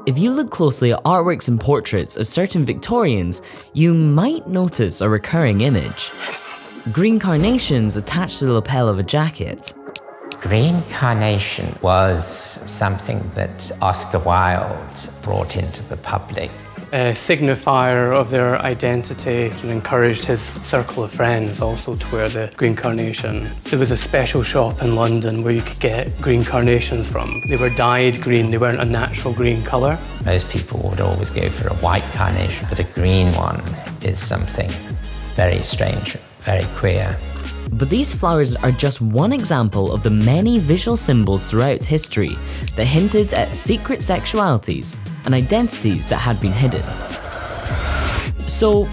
If you look closely at artworks and portraits of certain Victorians, you might notice a recurring image. Green carnations attached to the lapel of a jacket. Green carnation was something that Oscar Wilde brought into the public. A signifier of their identity, and encouraged his circle of friends also to wear the green carnation. There was a special shop in London where you could get green carnations from. They were dyed green, they weren't a natural green colour. Most people would always go for a white carnation, but a green one is something very strange, very queer. But these flowers are just one example of the many visual symbols throughout history that hinted at secret sexualities and identities that had been hidden. So,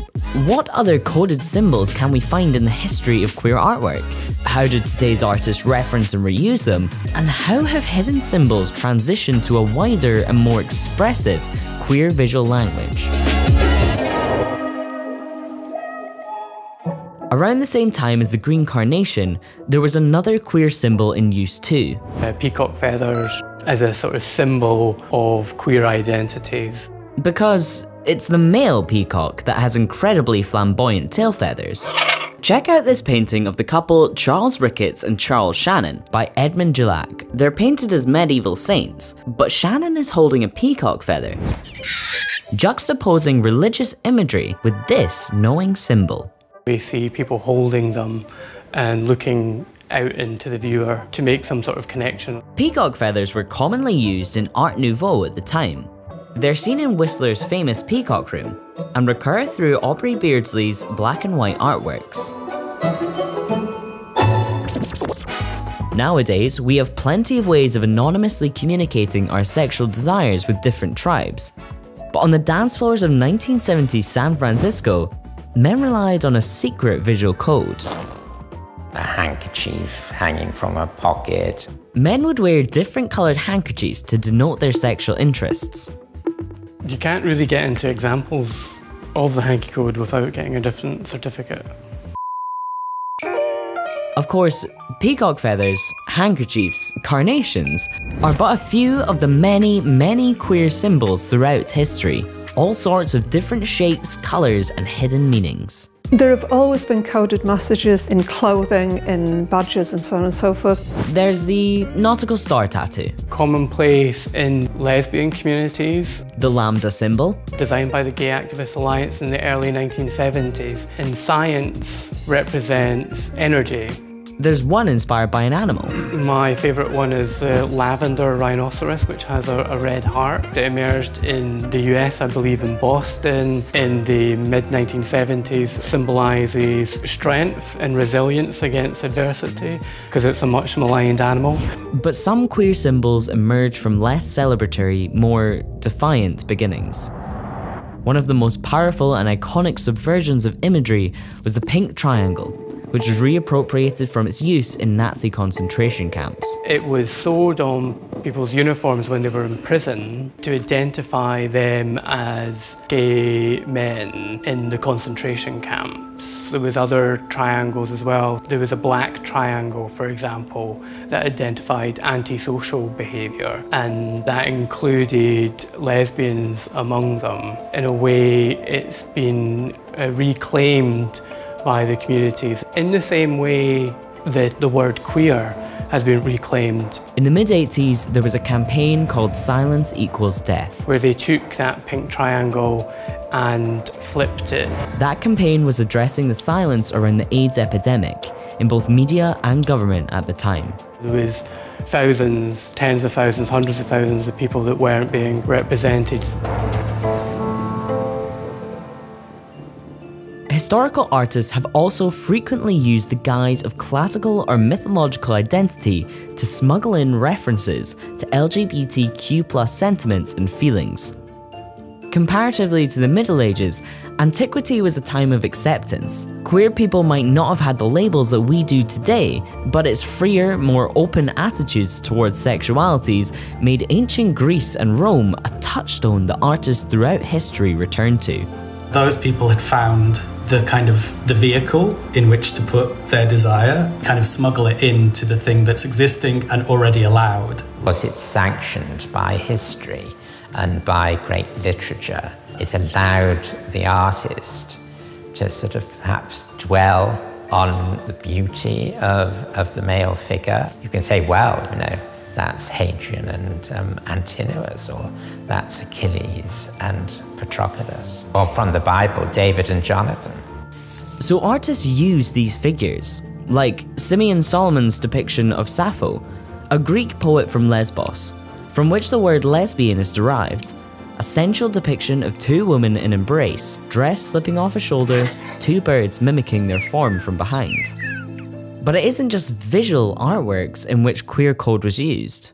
what other coded symbols can we find in the history of queer artwork? How did today's artists reference and reuse them? And how have hidden symbols transitioned to a wider and more expressive queer visual language? Around the same time as the green carnation, there was another queer symbol in use too. Peacock feathers as a sort of symbol of queer identities. Because it's the male peacock that has incredibly flamboyant tail feathers. Check out this painting of the couple Charles Ricketts and Charles Shannon by Edmund Dulac. They're painted as medieval saints, but Shannon is holding a peacock feather, juxtaposing religious imagery with this knowing symbol. We see people holding them and looking out into the viewer to make some sort of connection. Peacock feathers were commonly used in Art Nouveau at the time. They're seen in Whistler's famous Peacock Room and recur through Aubrey Beardsley's black and white artworks. Nowadays, we have plenty of ways of anonymously communicating our sexual desires with different tribes. But on the dance floors of 1970s San Francisco, men relied on a secret visual code. A handkerchief hanging from a pocket. Men would wear different coloured handkerchiefs to denote their sexual interests. You can't really get into examples of the hanky code without getting a different certificate. Of course, peacock feathers, handkerchiefs, carnations are but a few of the many queer symbols throughout history. All sorts of different shapes, colours and hidden meanings. There have always been coded messages in clothing, in badges and so on and so forth. There's the nautical star tattoo. Commonplace in lesbian communities. The lambda symbol. Designed by the Gay Activist Alliance in the early 1970s. In science, represents energy. There's one inspired by an animal. My favourite one is the lavender rhinoceros, which has a red heart. It emerged in the US, I believe in Boston, in the mid-1970s, symbolises strength and resilience against adversity, because it's a much maligned animal. But some queer symbols emerge from less celebratory, more defiant beginnings. One of the most powerful and iconic subversions of imagery was the pink triangle, which was reappropriated from its use in Nazi concentration camps. It was sewed on people's uniforms when they were in prison to identify them as gay men in the concentration camps. There was other triangles as well. There was a black triangle, for example, that identified antisocial behaviour, and that included lesbians among them. In a way, it's been reclaimed by the communities in the same way that the word queer has been reclaimed. In the mid-80s, there was a campaign called Silence Equals Death, where they took that pink triangle and flipped it. That campaign was addressing the silence around the AIDS epidemic in both media and government at the time. There was thousands, tens of thousands, hundreds of thousands of people that weren't being represented. Historical artists have also frequently used the guise of classical or mythological identity to smuggle in references to LGBTQ+ sentiments and feelings. Comparatively to the Middle Ages, antiquity was a time of acceptance. Queer people might not have had the labels that we do today, but its freer, more open attitudes towards sexualities made ancient Greece and Rome a touchstone that artists throughout history returned to. Those people had found the vehicle in which to put their desire, kind of smuggle it into the thing that's existing and already allowed. Was it sanctioned by history? and by great literature. It allowed the artist to sort of perhaps dwell on the beauty of the male figure. You can say, well, you know, that's Hadrian and Antinous, or that's Achilles and Patroclus. Or from the Bible, David and Jonathan. So artists use these figures, like Simeon Solomon's depiction of Sappho, a Greek poet from Lesbos, from which the word lesbian is derived, a sensual depiction of two women in embrace, dress slipping off a shoulder, two birds mimicking their form from behind. But it isn't just visual artworks in which queer code was used.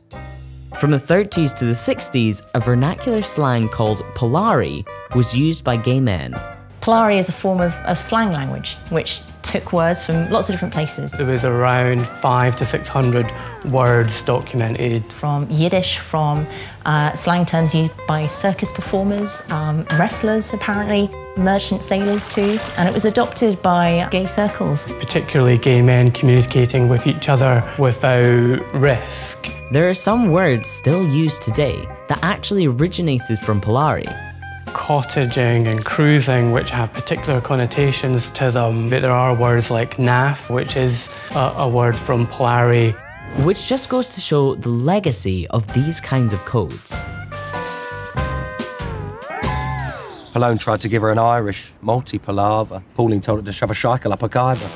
From the 30s to the 60s, a vernacular slang called Polari was used by gay men. Polari is a form of slang language, which took words from lots of different places. There was around 500 to 600 words documented. From Yiddish, from slang terms used by circus performers, wrestlers apparently, merchant sailors too, and it was adopted by gay circles. Particularly gay men communicating with each other without risk. There are some words still used today that actually originated from Polari. Cottaging and cruising, which have particular connotations to them. There are words like naff, which is a word from Polari. Which just goes to show the legacy of these kinds of codes. Malone tried to give her an Irish multi-palaver. Pauline told her to shove a shackle up her kyber.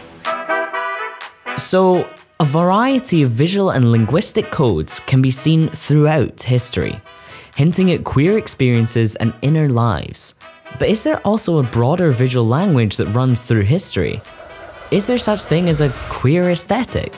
So, a variety of visual and linguistic codes can be seen throughout history, hinting at queer experiences and inner lives. But is there also a broader visual language that runs through history? Is there such thing as a queer aesthetic?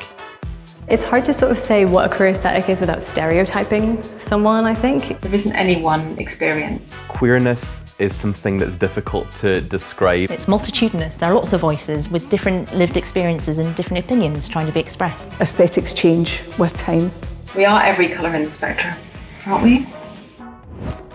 It's hard to sort of say what a queer aesthetic is without stereotyping someone, I think. There isn't any one experience. Queerness is something that's difficult to describe. It's multitudinous. There are lots of voices with different lived experiences and different opinions trying to be expressed. Aesthetics change with time. We are every colour in the spectrum, aren't we?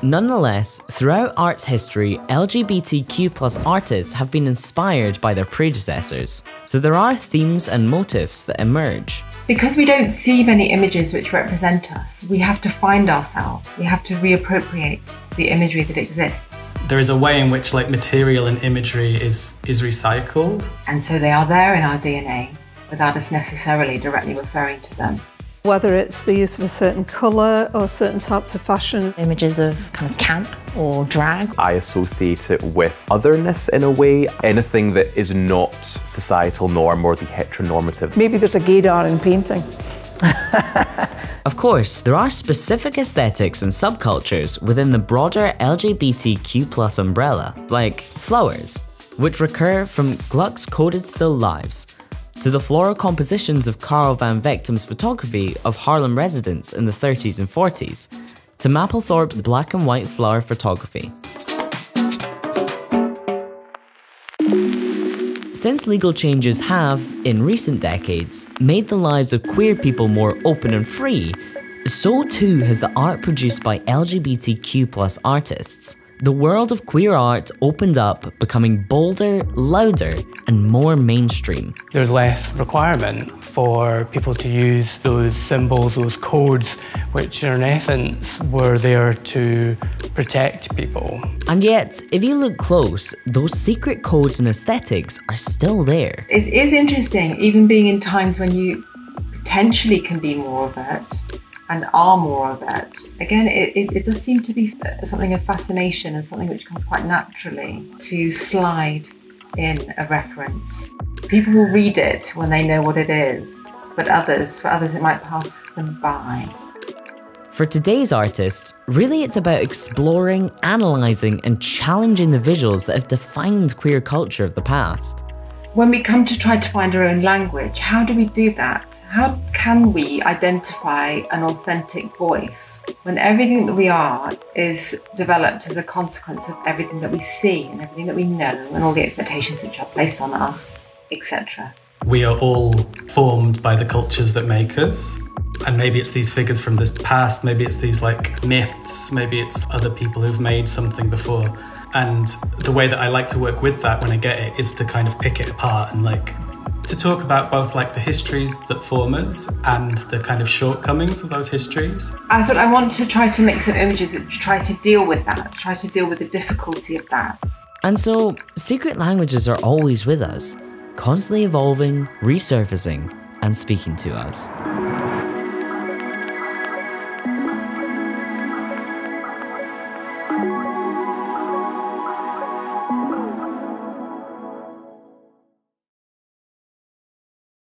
Nonetheless, throughout art's history, LGBTQ+ artists have been inspired by their predecessors, so there are themes and motifs that emerge. Because we don't see many images which represent us, we have to find ourselves. We have to reappropriate the imagery that exists. There is a way in which like material and imagery is recycled. And so they are there in our DNA without us necessarily directly referring to them. Whether it's the use of a certain colour or certain types of fashion. Images of kind of camp or drag. I associate it with otherness in a way, anything that is not societal norm or the heteronormative. Maybe there's a gaydar in painting. Of course, there are specific aesthetics and subcultures within the broader LGBTQ+ umbrella, like flowers, which recur from Gluck's coded still lives, to the floral compositions of Carl van Vechtem's photography of Harlem residents in the 30s and 40s, to Mapplethorpe's black and white flower photography. Since legal changes have, in recent decades, made the lives of queer people more open and free, so too has the art produced by LGBTQ+ artists. The world of queer art opened up, becoming bolder, louder, and more mainstream. There's less requirement for people to use those symbols, those codes, which in essence were there to protect people. And yet, if you look close, those secret codes and aesthetics are still there. It is interesting, even being in times when you potentially can be more overt and are more overt. Again, it does seem to be something of fascination and something which comes quite naturally to slide in a reference. People will read it when they know what it is, but for others it might pass them by. For today's artists, really it's about exploring, analysing and challenging the visuals that have defined queer culture of the past. When we come to try to find our own language, how do we do that? How can we identify an authentic voice when everything that we are is developed as a consequence of everything that we see and everything that we know and all the expectations which are placed on us, etc.? We are all formed by the cultures that make us. And maybe it's these figures from the past, maybe it's these like myths, maybe it's other people who've made something before. And the way that I like to work with that when I get it is to kind of pick it apart and like to talk about both like the histories that form us and the kind of shortcomings of those histories. I thought I want to try to make some images which try to deal with that, try to deal with the difficulty of that. And so, secret languages are always with us, constantly evolving, resurfacing, and speaking to us.